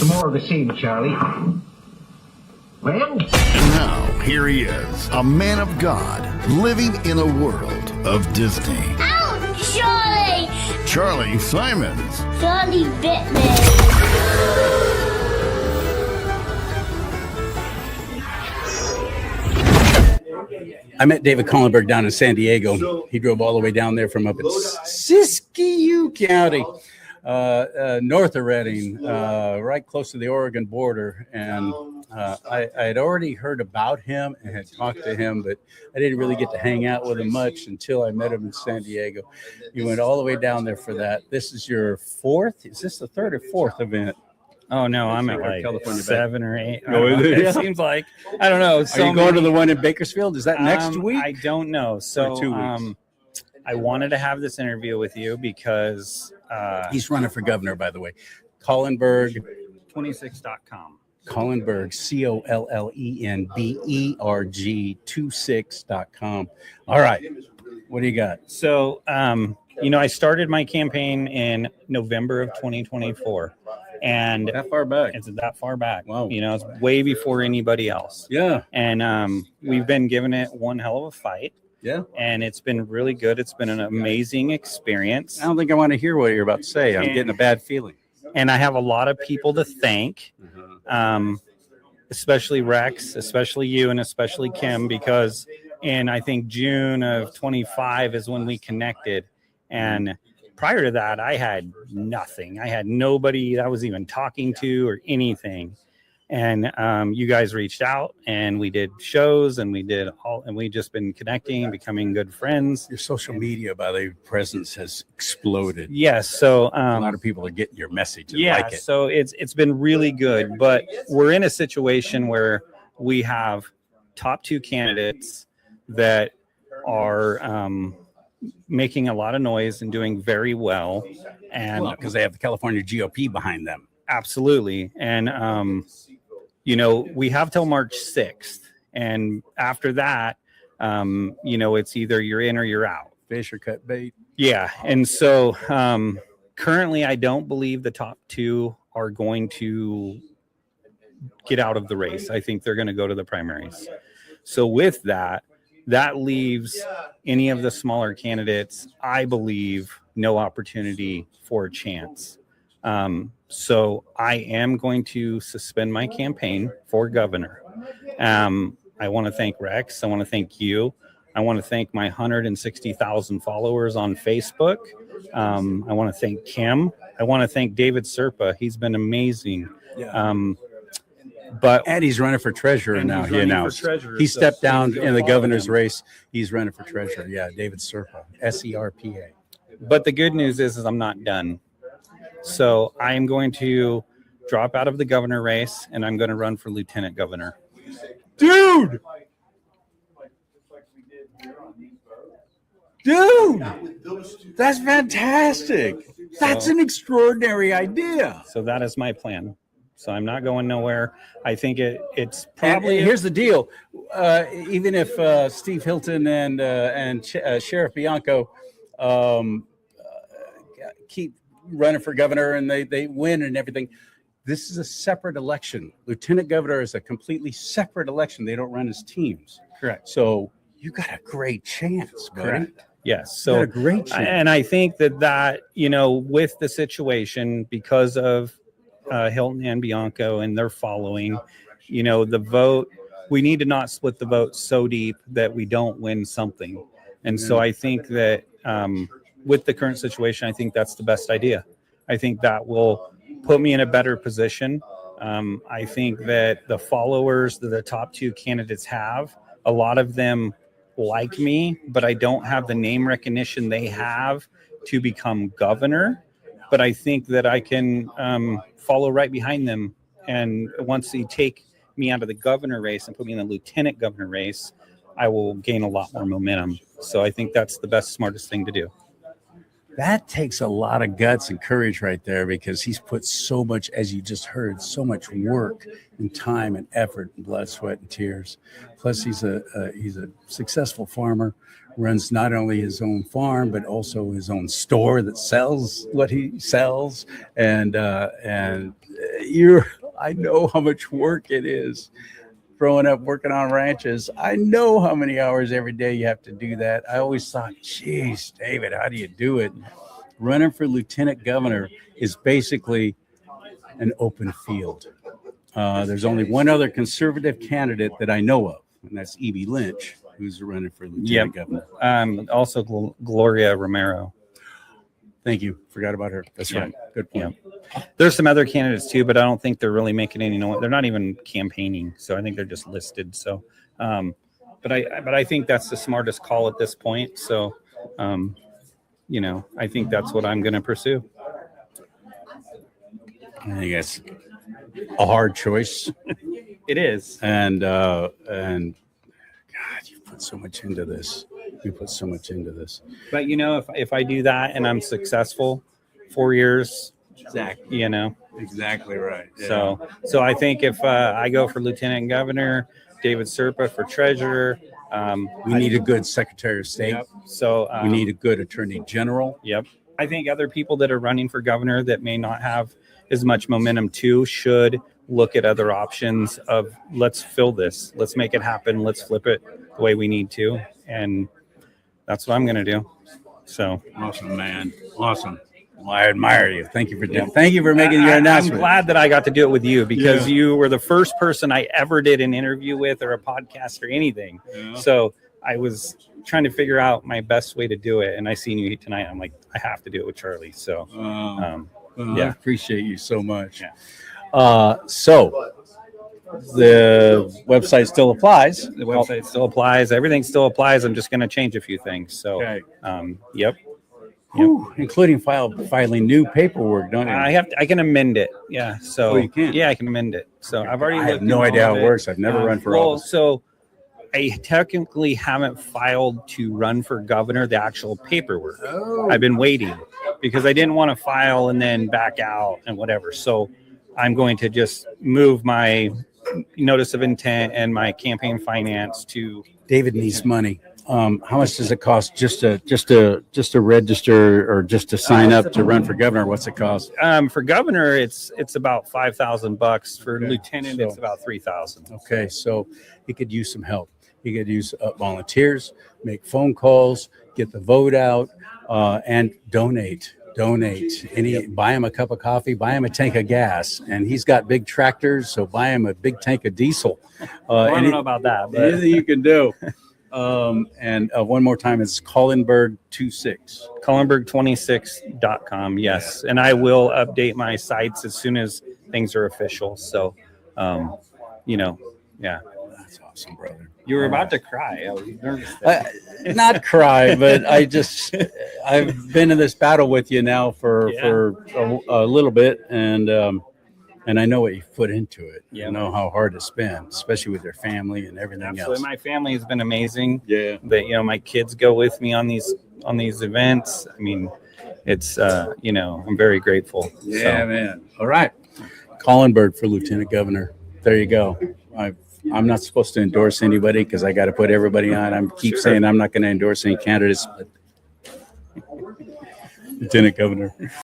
Some more of the same, CharLee. Well? And now, here he is, a man of God, living in a world of Disney. Ow, CharLee! CharLee Simons. CharLee bit me. I met David Collenberg down in San Diego. He drove all the way down there from up in Siskiyou County, north of Redding, right close to the Oregon border. And I had already heard about him and had talked to him, but I didn't really get to hang out with him much until I met him in San Diego. You went all the way down there for that. This is your fourth? Is this the third or fourth event? Oh no, I'm at like California 7 or 8. Yeah. It seems like I don't know. Are you going to the one in Bakersfield? Is that next week? I don't know. So 2 weeks? I wanted to have this interview with you because He's running for governor, by the way. Collenberg. 26.com. Collenberg, Collenberg 26.com. All right. What do you got? So, I started my campaign in November of 2024. And That far back. it's that far back. Wow. It's way before anybody else. Yeah. And we've been giving it one hell of a fight. Yeah. And it's been really good. It's been an amazing experience. I don't think I want to hear what you're about to say. I'm getting a bad feeling. And I have a lot of people to thank, especially Rex, especially you, and especially Kim, because in, I think, June of 25 is when we connected. And prior to that, I had nothing. I had nobody that I was even talking to or anything. And you guys reached out and we did shows and we just been connecting, becoming good friends. Your social media, by the way, presence has exploded. Yes. So A lot of people are getting your message and yeah, like it. so it's been really good, but we're in a situation where we have top 2 candidates that are making a lot of noise and doing very well. And Because they have the California GOP behind them. absolutely. And, we have till March 6th. And after that, it's either you're in or you're out. Fish or cut bait. Yeah. And so currently, I don't believe the top 2 are going to get out of the race. I think they're going to go to the primaries. So with that leaves any of the smaller candidates, I believe, no opportunity for a chance. So I am going to suspend my campaign for governor. I want to thank Rex. I want to thank you. I want to thank my 160,000 followers on Facebook. I want to thank Kim. I want to thank David Serpa. He's been amazing. Yeah. And he's running for treasurer now. He announced. He stepped down in the governor's race. He's running for treasurer. Yeah, David Serpa, SERPA. But the good news is I'm not done. So I am going to drop out of the governor race and I'm going to run for lieutenant governor. Dude, that's fantastic. That's an extraordinary idea. So that is my plan. So I'm not going nowhere. I think it's probably. And here's the deal: even if Steve Hilton and Sheriff Bianco keep running for governor and they win and everything, this is a separate election. Lieutenant governor is a completely separate election. They don't run as teams. Correct. So you got a great chance, buddy. Correct. Yes. You got So a great chance. and I think that with the situation, because of Hilton and Bianco and their following, the vote, we need to not split the vote so deep that we don't win something. And so I think that with the current situation, I think that's the best idea. I think that will put me in a better position. I think that the followers that the top 2 candidates have, a lot of them like me, but I don't have the name recognition they have to become governor. But I think that I can follow right behind them. And once they take me out of the governor race and put me in the lieutenant governor race, I will gain a lot more momentum. So I think that's the best, smartest thing to do. That takes a lot of guts and courage right there, because he's put so much, as you just heard, so much work and time and effort and blood, sweat, and tears. Plus, he's a successful farmer, runs not only his own farm but also his own store that sells what he sells, and I know how much work it is growing up working on ranches. I know how many hours every day you have to do that. I always thought, geez, David, how do you do it? Running for lieutenant governor is basically an open field. There's only one other conservative candidate that I know of, and that's Evie Lynch, who's running for lieutenant governor. Also Gloria Romero. Thank you. Forgot about her. That's right. Good point. Yeah. There's some other candidates too, but I don't think they're really making any noise. They're not even campaigning, so I think they're just listed. So, but I think that's the smartest call at this point. So, I think that's what I'm going to pursue. I think that's a hard choice. It is, and God, you put so much into this. But if I do that and I'm successful, 4 years, exactly, exactly right. Yeah. So I think if I go for lieutenant governor, David Serpa for treasurer, we need a good secretary of state. Yep. So we need a good attorney general. Yep. I think other people that are running for governor that may not have as much momentum too should look at other options of let's fill this, let's make it happen, let's flip it the way we need to, and that's what I'm going to do. So awesome, man. Awesome. Well, I admire you. Thank you for making your announcement. I'm glad that I got to do it with you because you were the first person I ever did an interview with or a podcast or anything. Yeah. So I was trying to figure out my best way to do it, and I seen you tonight. I'm like, I have to do it with CharLee. So I appreciate you so much. Yeah. So the website still applies. The website still applies. Everything still applies. I'm just going to change a few things. So, yep. Including filing new paperwork, don't you? I can amend it. Yeah. So you can. Yeah, I can amend it. So I've already. I have no idea how it works. I've never run for office. So I technically haven't filed to run for governor, the actual paperwork. Oh. I've been waiting because I didn't want to file and then back out and whatever. So I'm going to just move my notice of intent and my campaign finance to. David needs money. How much does it cost just to register or just to sign up to run for governor? What's it cost? For governor, it's about $5,000. For lieutenant, it's about $3,000. Okay, so he could use some help. He could use volunteers, make phone calls, get the vote out, and donate. Buy him a cup of coffee, buy him a tank of gas, and he's got big tractors, so buy him a big tank of diesel. I don't know about that, but anything you can do. And one more time, it's Collenberg 26. Collenberg26.com. Yes. And I will update my sites as soon as things are official. So, yeah. That's awesome, brother. You were about to cry. I was nervous. Not cry, but I've been in this battle with you now for a little bit, and I know what you've put into it. Yeah. I know how hard it's been, especially with your family and everything else. My family has been amazing. Yeah. But my kids go with me on these events. I mean, it's I'm very grateful. Yeah, man. All right. Collenberg for lieutenant governor. There you go. I'm not supposed to endorse anybody because I got to put everybody on. I keep saying I'm not going to endorse any candidates, but lieutenant governor.